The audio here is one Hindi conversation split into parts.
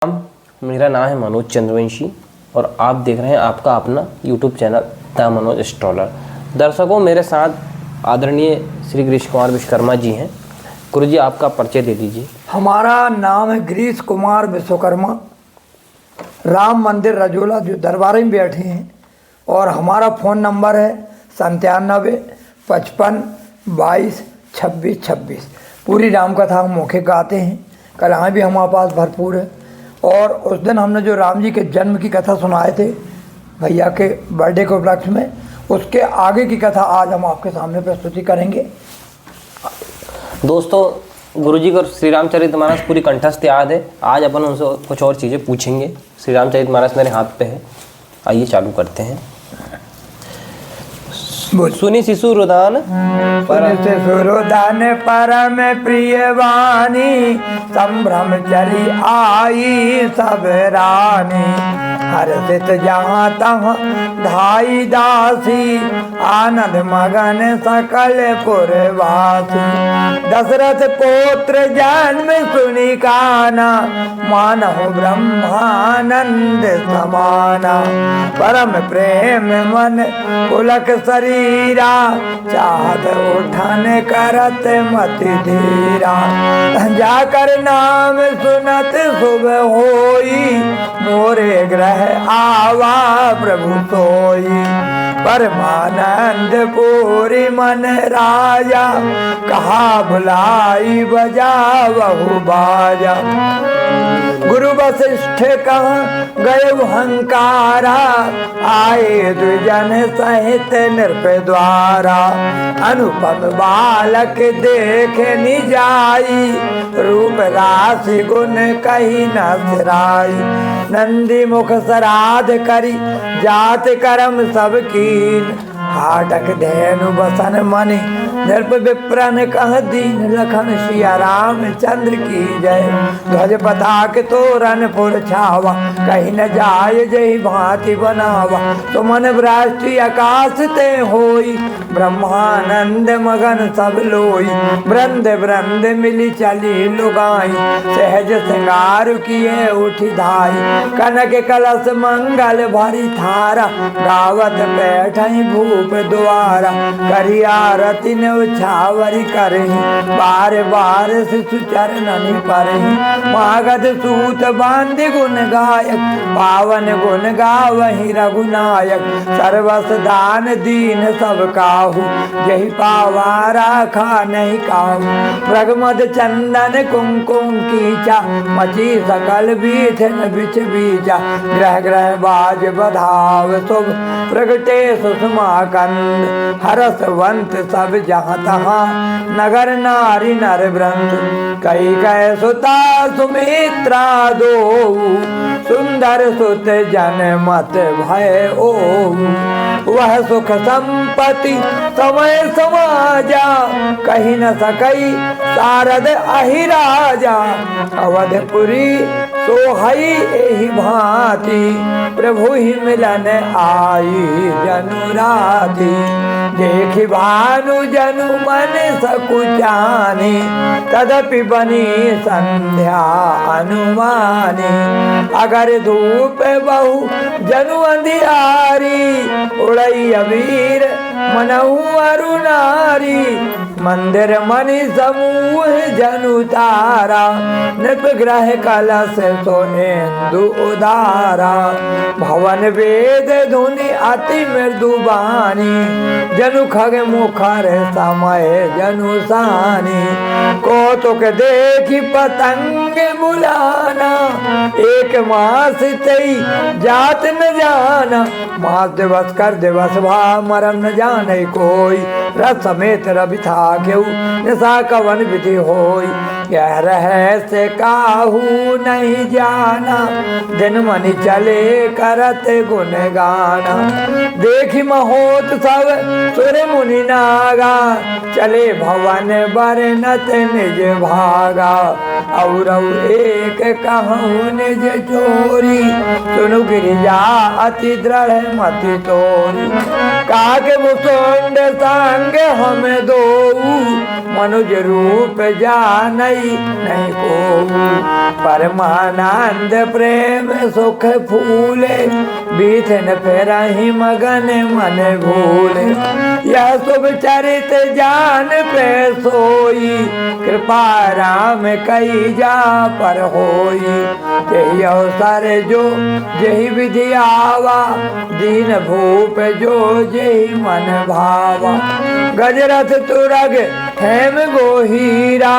मेरा नाम है मनोज चंद्रवंशी और आप देख रहे हैं आपका अपना YouTube चैनल द मनोज स्टॉलर। दर्शकों, मेरे साथ आदरणीय श्री गिरीश कुमार विश्वकर्मा जी हैं। गुरु जी, आपका परिचय दे दीजिए। हमारा नाम है गिरीश कुमार विश्वकर्मा। राम मंदिर रजोला जो दरबार में बैठे हैं, और हमारा फ़ोन नंबर है 9755222626। पूरी रामकथा हम मौके गाते हैं। कलाएँ भी हमारे पास भरपूर है। और उस दिन हमने जो राम जी के जन्म की कथा सुनाए थे भैया के बर्थडे के उपलक्ष्य में, उसके आगे की कथा आज हम आपके सामने प्रस्तुति करेंगे। दोस्तों, गुरुजी को श्री रामचरितमानस पूरी कंठस्थ याद है। आज अपन उनसे कुछ और चीज़ें पूछेंगे। श्री रामचरितमानस मेरे हाथ पे है, आइए चालू करते हैं। सुनी शिशु रुदान परम प्रिय वाणी, संभ्रम चली आई सब रानी। हर्षित जहाँ तहाँ धाई दासी, आनंद मगन सकल पुरवासी। दशरथ पुत्र जन्म सुनि काना, मानहु ब्रह्मानंद समाना। परम प्रेम मन पुलक शरीरा, चाहत उठन करत मति धीरा। जाकर नाम सुनत शुभ होई, मोरे ग्रह आवा प्रभु सोई। परमानंद पूरी मन राजा, कहा बुलाई बजा बहु बाजा। गुरु वशिष्ठ कहाँ गए हंकारा, आए द्विजन सहित नृप द्वारा। अनुपम बालक देखे निजाई, रूप राशि गुण कही न सिराई। नंदी मुख श्राद्ध करी, जात कर्म सब कीन। हाटक धेनु बसन मणि, नृप विप्रन कह दीन। लखन सिया राम चंद्र की जय, ध्वज पताक तोरण पुर छावा। कहीं न जाय जय भांति बनावा, तो मन भ्रष्टि आकाश ते होई। ब्रह्मानंद मगन सब लोई, वृंद वृंद मिली चली लुगाई। सहज श्रृंगार किए उठी धाई, कनक कलश मंगल भरी थारा। गावत बैठई भूप द्वारा, करी आरती छावरी करही। बार बार शिशु चरणनि परही, मागध सूत बांधि गुण गायक। पावन गुण गावहि रघुनायक, सर्वस दान दीन सब काहू। यही पावा राखा नहीं काहू, प्रगमद चंदन कुमकुम कीचा। मची सकल बीठन बिच बीजा, ग्रह ग्रह बाज बधाव शुभ। प्रगटे सुषमा कंद, हरसवंत सब जहाँ तहाँ। नगर नारी नर वृंद, कई कह सुता सुमित्रा दो। सुंदर सुत जन मत भय ओ, वह सुख संपत्ति समय समाजा। कहीं न सकई शारद अहिराजा, अवधपुरी सोहई एहि भांति। प्रभु ही मिलन आई जनु राति, देखि भानु जनु मन सकुचानी। तदपि बनी संध्या अनुमानी, अगर धूप बहु जनु अंधियारी। उड़ई अबीर मनहु अरुणारी, मंदिर मणि समूह जनु तारा। नृप ग्रह कलश सोनेन्दु उदारा, भवन वेद धुनि अति मृदु बानी। जनु खग मुखर समय जनु सानी, कौतुक देखी पतंग बुलाना। एक मास तई जात न जाना, मास दिवस कर दिवस भा मरम न जाने कोई। रस समेत रवि था केऊ, निशा कवन विधि होई। यह रहस्य काहू नहीं जाना, दिन मनि चले करत गुण गाना। देखी महोत सब सुर मुनि नागा, चले भवन बरनत निज भागा। और एक कहूँ निज चोरी, सुनु गिरिजा अति दृढ़ मति तोरी। काके मुसुंड संग हम दो, मनुज रूप जानई नहीं को। परमानंद प्रेम सुख फूले, बीथन फेरहि मगन मन भूले। यह शुभ चरित जान पे सोई, कृपा राम कई जा पर होई। यही अवसर जो यही विधि आवा, दीन भूप जो यही मन भावा। गजरथ तुरग हेम गोहीरा,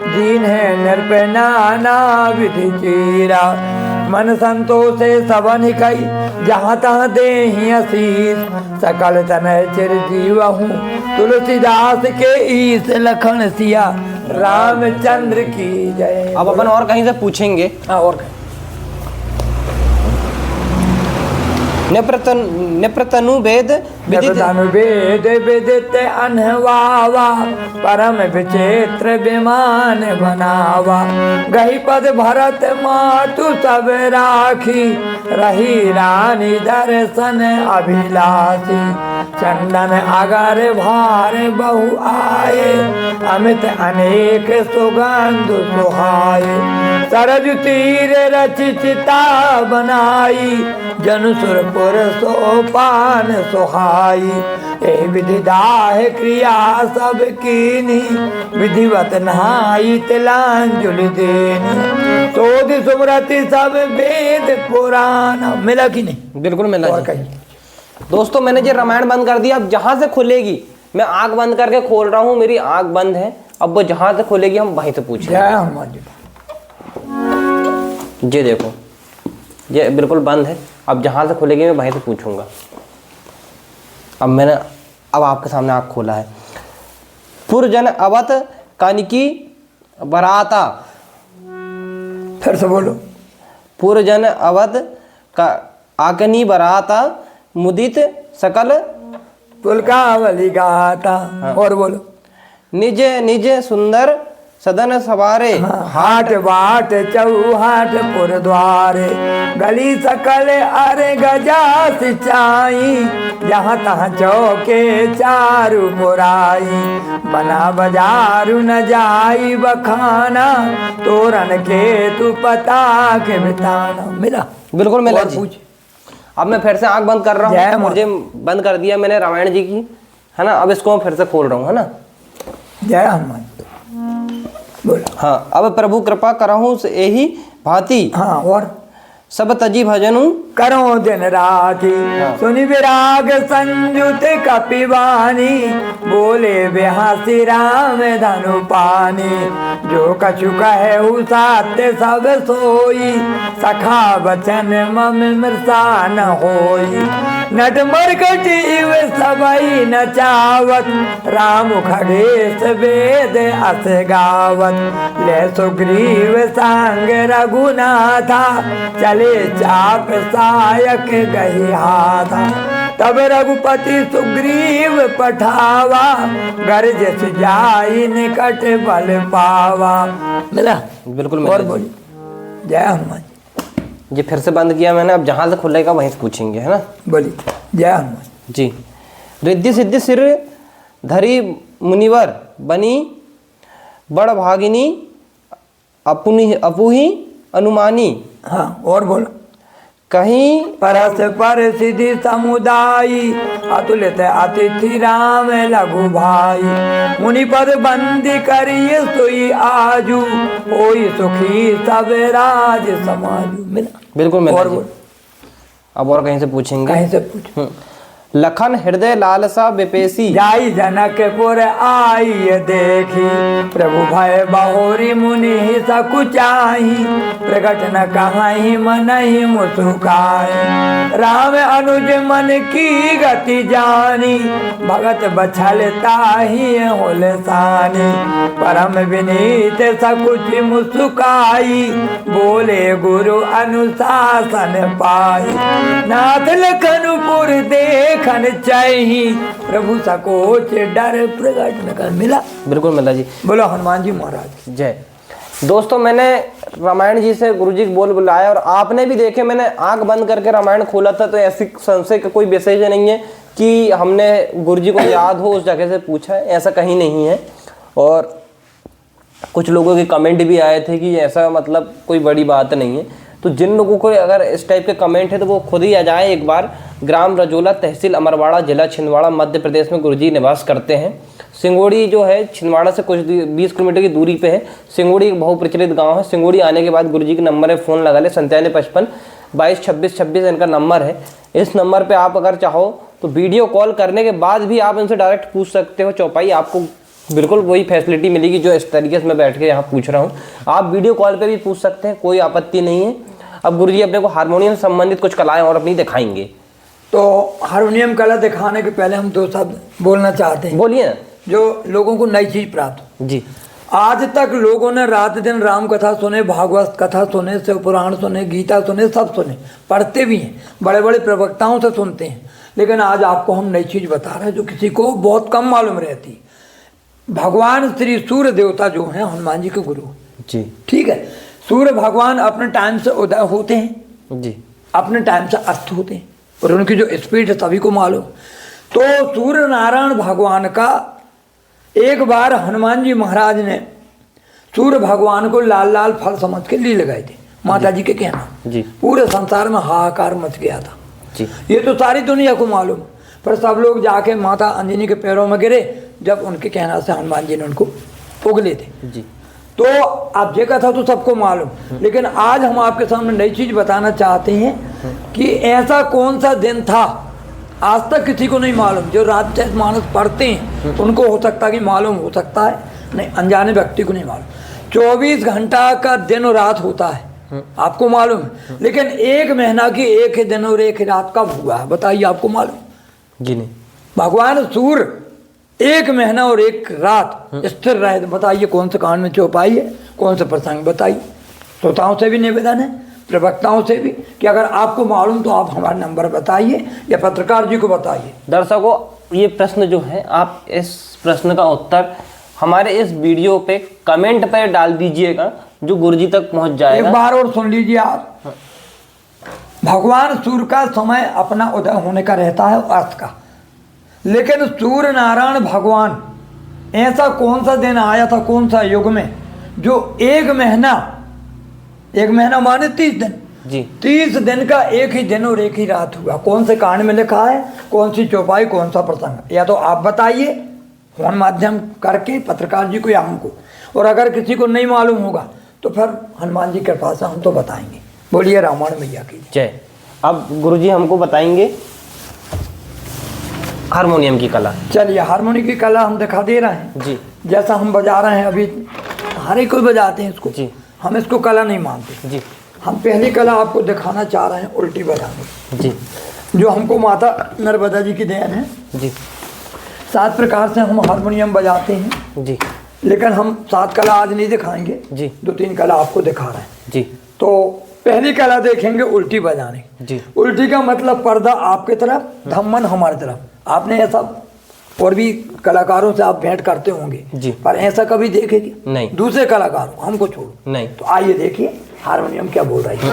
दीन है नृप नाना विधि चीरा। मन संतोषे सबन कई, जहाँ तहाँ देहि आशीष। सकल तनय चिरजीव हूँ, तुलसीदास के ईस। लखन सिया रामचंद्र की जय। अब अपन और कहीं से पूछेंगे। हाँ, और कहीं। निप्रतनु वेद वेद विदित अनहवावा, परम विचित्र विमान बनावा। गही पद भरत मातु सब राखी, रही रानी दर्शन अभिलाषी। चंदन अगर भार बहु आए, अमित अनेक सुगंध सुहाए। सरजु तीर रचिता बनाई, जनु सुरपुर सोपान सुहाई। ए विधि दाह क्रिया सब कीनी, विधिवत नहाई तिलांजलि देनी। शोध सुमरति सब वेद पुराण। मिला कि नहीं? बिल्कुल मिला जी। दोस्तों मैंने ये रामायण बंद कर दिया। अब जहां से खुलेगी, मैं आंख बंद करके खोल रहा हूँ, मेरी आंख बंद है। अब वो जहां से खुलेगी हम वहीं से पूछेंगे। जय हनुमान जी। ये देखो, ये बिल्कुल बंद है। अब जहां से खुलेगी मैं वहीं से पूछूंगा। अब आपके सामने आंख खोला है। पुरजन अवत कनकी बराता। फिर से बोलो। पुरजन अवत का आकनी बराता, मुदित सकल तुलकावली गाता। हाँ। और बोलो। निज निज सुंदर सदन सवारे। हाट बाट चौहाट पुर द्वारे, गली सकल अरे गजा सिंचाई। जहाँ तहाँ चौके चारू मुराई, बना बाजारू न जाई बखाना। तोरण के तू पता के बिताना। मिला? बिल्कुल मिला और जी। पूछ। अब मैं फिर से आंख बंद कर रहा हूँ। मुझे बंद कर दिया मैंने रामायण जी की, है ना। अब इसको मैं फिर से खोल रहा हूँ, है ना। जय हनुमान। बोलो। हाँ, अब प्रभु कृपा करहूँ यही भांति। हाँ, और सब तजी भजनु करो दिन राती। सुनि विराग संयुत कपिवानी, बोले बेहासी राम धनु पानी। जो कछु कहे सात्य सब सोई, सखा बचन मम मृषा न होई। नट मरकट इव सबई नचावत, राम खगेश वेद अस गावत। ले सुग्रीव सांग रघुनाथा, चले चाप सायक गही हाथा। तब रघुपति सुग्रीव पठावा, गर्ज जाई निकट बल पावा। मिला? बिल्कुल और मिला। बोली। जय हनुमान। ये फिर से बंद किया मैंने। अब जहां से खुलेगा वहीं से पूछेंगे, है ना। बोली। जय हनुमान जी। रिद्धि सिद्धि सिर धरी मुनिवर, बनी बड़ भागिनी अपुही अनुमानी। हाँ, और बोलो। कहीं परस पर सिद्धि समुदायी, अतुलित अतिथि राम लघु भाई। मुनिपद बंदी करिए सोई आजू, होई सुखी सब राज समाजू। मिला? बिल्कुल मिला और जी। बोलो। अब और कहीं से पूछेंगे। कहीं से पूछो। लखन हृदय लालसा विपेशी, जाई जनकपुर आई देखी। प्रभु भय बहोरी मुनि सकुचाही, प्रकट न कहाई मन ही मुस्काए। राम अनुज मन की गति जानी, भगत बछलता ही होलसानी। परम विनीत सकुच मुस्काई, बोले गुरु अनुशासन पाई। नाथ लखनपुर देखन चाहिए, प्रभु सकोच डर प्रकट न कर। मिला? बिल्कुल मिला जी। बोलो हनुमान जी महाराज। जय। दोस्तों मैंने रामायण जी से गुरुजी को बोल बुलाया और आपने भी देखे, मैंने आंख बंद करके रामायण खोला था, तो ऐसी संशय का कोई विषय नहीं है कि हमने गुरुजी को याद हो उस जगह से पूछा है, ऐसा कहीं नहीं है। और कुछ लोगों के कमेंट भी आए थे कि ऐसा मतलब कोई बड़ी बात नहीं है। तो जिन लोगों को अगर इस टाइप के कमेंट है तो वो खुद ही आ जाए एक बार। ग्राम रजोला, तहसील अमरवाड़ा, जिला छिंदवाड़ा, मध्य प्रदेश में गुरुजी निवास करते हैं। सिंगोड़ी जो है छिंदवाड़ा से कुछ 20 किलोमीटर की दूरी पे है। सिंगोड़ी एक बहुप्रचलित गांव है। सिंगोड़ी आने के बाद गुरुजी के नंबर है, फ़ोन लगा ले 9755 22 26 26 इनका नंबर है। इस नंबर पे आप अगर चाहो तो वीडियो कॉल करने के बाद भी आप इनसे डायरेक्ट पूछ सकते हो। चौपाई आपको बिल्कुल वही फैसिलिटी मिलेगी जो इस तरीके से मैं बैठ के यहाँ पूछ रहा हूँ। आप वीडियो कॉल पे भी पूछ सकते हैं, कोई आपत्ति नहीं है। अब गुरुजी अपने को हारमोनियम से संबंधित कुछ कलाएं और अपनी दिखाएंगे। तो हारमोनियम कला दिखाने के पहले हम 2 शब्द बोलना चाहते हैं। बोलिए। जो लोगों को नई चीज प्राप्त हो। जी। आज तक लोगों ने रात दिन राम कथा सुने, भागवत कथा सुने, शिव पुराण सुने, गीता सुने, सब सुने, पढ़ते भी हैं, बड़े बड़े प्रवक्ताओं से सुनते हैं। लेकिन आज आपको हम नई चीज बता रहे हैं जो किसी को बहुत कम मालूम रहती। भगवान श्री सूर्य देवता जो हैं हनुमान जी के गुरु जी, ठीक है। सूर्य भगवान अपने टाइम से उदय होते हैं जी, अपने टाइम से अस्त होते हैं और उनकी जो स्पीड है सभी को मालूम। तो सूर्य नारायण भगवान का एक बार हनुमान जी महाराज ने सूर्य भगवान को लाल लाल फल समझ के लिए लगाए थे। माता जी के कहना जी, पूरे संसार में हाहाकार मच गया था जी। ये तो सारी दुनिया को मालूम। पर सब लोग जाके माता अंजनी के पैरों में गिरे जब उनके कहना से हनुमान जी ने उनको उगले थे। जी। तो अब ये कथा तो सबको मालूम, लेकिन आज हम आपके सामने नई चीज बताना चाहते हैं कि ऐसा कौन सा दिन था आज तक किसी को नहीं मालूम। जो रात मानस पढ़ते हैं उनको हो सकता है कि मालूम हो सकता है, नहीं अनजाने व्यक्ति को नहीं मालूम। 24 घंटा का दिन और रात होता है आपको मालूम है, लेकिन एक महीना की एक ही दिन और एक ही रात कब हुआ है बताइए, आपको मालूम? जी नहीं। भगवान सूर्य एक महीना और एक रात स्थिर रहे, बताइए कौन से कान में चौपाई है, कौन से प्रसंग बताइए। श्रोताओं से भी निवेदन है, प्रवक्ताओं से भी, कि अगर आपको मालूम तो आप हमारा नंबर बताइए या पत्रकार जी को बताइए। दर्शकों ये प्रश्न जो है, आप इस प्रश्न का उत्तर हमारे इस वीडियो पे कमेंट पर डाल दीजिएगा जो गुरुजी तक पहुंच जाएगा। एक बार और सुन लीजिए आप। भगवान सूर्य का समय अपना उदय होने का रहता है अर्थ का, लेकिन सूर्य नारायण भगवान ऐसा कौन सा दिन आया था, कौन सा युग में, जो एक महीना माने 30 दिन जी, 30 दिन का एक ही दिन और एक ही रात हुआ। कौन से कांड में लिखा है, कौन सी चौपाई, कौन सा प्रसंग, या तो आप बताइए फोन माध्यम करके पत्रकार जी को या हमको, और अगर किसी को नहीं मालूम होगा तो फिर हनुमान जी के पास हम तो बताएंगे। बोलिए रामायण मैया की जय। अब गुरुजी हमको बताएंगे हारमोनियम की कला। चलिए हारमोनियम की कला हम दिखा दे रहे हैं जी, जैसा हम बजा रहे हैं। अभी हर एक कोई बजाते हैं इसको जी, हम इसको कला नहीं मानते जी। हम पहली कला आपको दिखाना चाह रहे हैं उल्टी बजाने, जी, जो हमको माता नर्मदा जी की देन है। जी, 7 प्रकार से हम हारमोनियम बजाते हैं, जी, लेकिन हम 7 कला आज नहीं दिखाएंगे, जी, 2-3 कला आपको दिखा रहे हैं। जी। तो पहली कला देखेंगे उल्टी बजाने। जी। उल्टी का मतलब पर्दा आपके तरफ, धम्मन हमारी तरफ। आपने ऐसा और भी कलाकारों से आप भेंट करते होंगे जी, पर ऐसा कभी देखेंगे नहीं। दूसरे कलाकारों, हमको छोड़ो नहीं। तो आइए देखिए हारमोनियम क्या बोल रही है।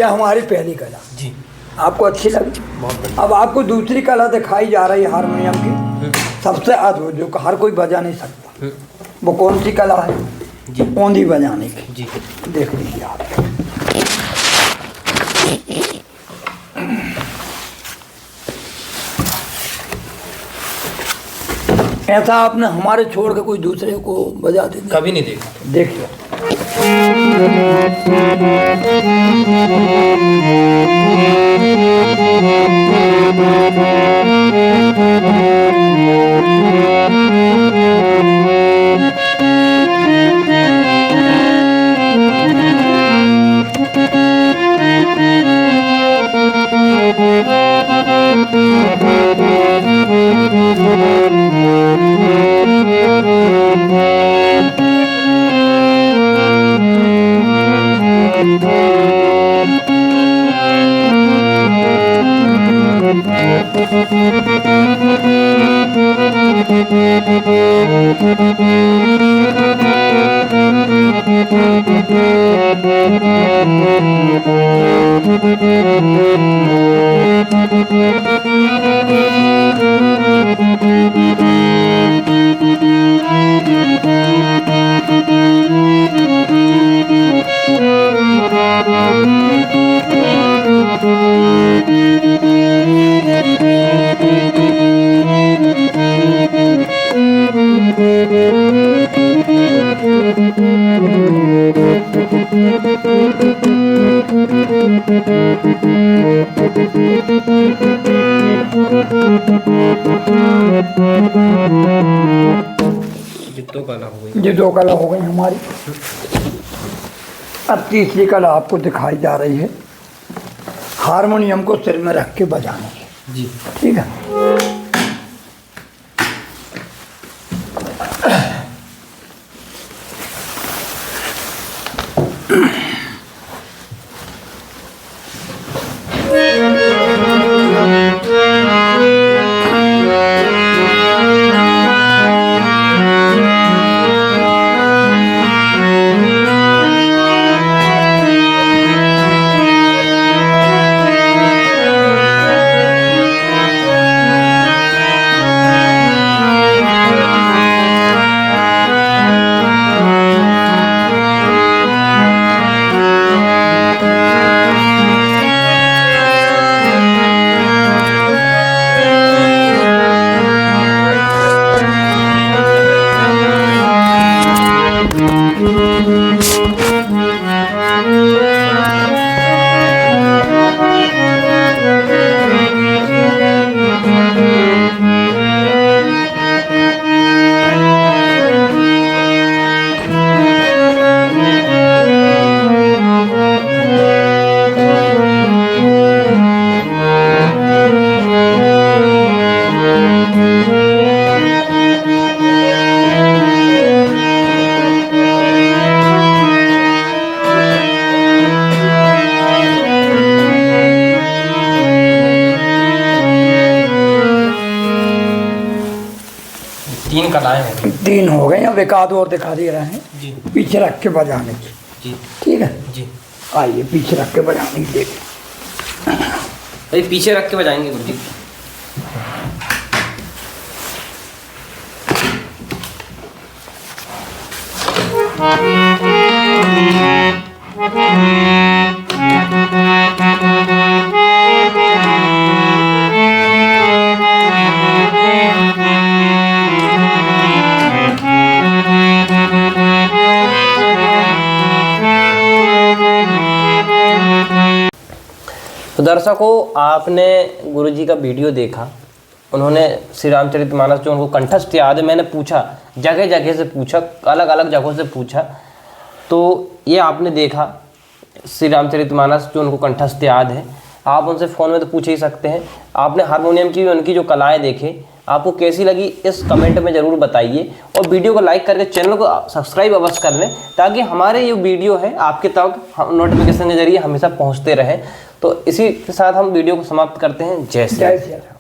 हमारी पहली कला। जी। आपको अच्छी लगी? अब आपको दूसरी कला दिखाई जा रही है हारमोनियम की, सबसे अद्भुत जो हर कोई बजा नहीं सकता। वो कौन सी कला है? जी। औंधी बजाने की। जी। देख लीजिए आप। ऐसा आपने हमारे छोड़ के कोई दूसरे को बजाते नहीं? कभी नहीं देखा। देखिए। ये दो कला हो गई हमारी। अब तीसरी कला आपको दिखाई जा रही है हारमोनियम को सिर में रख के बजाने की। जी। ठीक है। तीन कलाएं हो गई। तीन हो गए। अब एक आध और दिखा दे रहे हैं जी। पीछे रख के बजाने की। जी। ठीक है। जी। आइए पीछे रख के बजाने की देखिए। भाई पीछे रख के बजाएंगे गुरुजी। तो दर्शकों, आपने गुरुजी का वीडियो देखा। उन्होंने श्री रामचरितमानस जो उनको कंठस्थ याद है, मैंने पूछा, जगह जगह से पूछा, अलग अलग जगहों से पूछा, तो ये आपने देखा श्री रामचरितमानस जो उनको कंठस्थ याद है। आप उनसे फ़ोन में तो पूछ ही सकते हैं। आपने हारमोनियम की उनकी जो कलाएँ देखे, आपको कैसी लगी इस कमेंट में ज़रूर बताइए, और वीडियो को लाइक करके चैनल को सब्सक्राइब अवश्य कर लें, ताकि हमारे ये वीडियो है आपके तक नोटिफिकेशन के जरिए हमेशा पहुंचते रहे। तो इसी के साथ हम वीडियो को समाप्त करते हैं। जय श्री राम।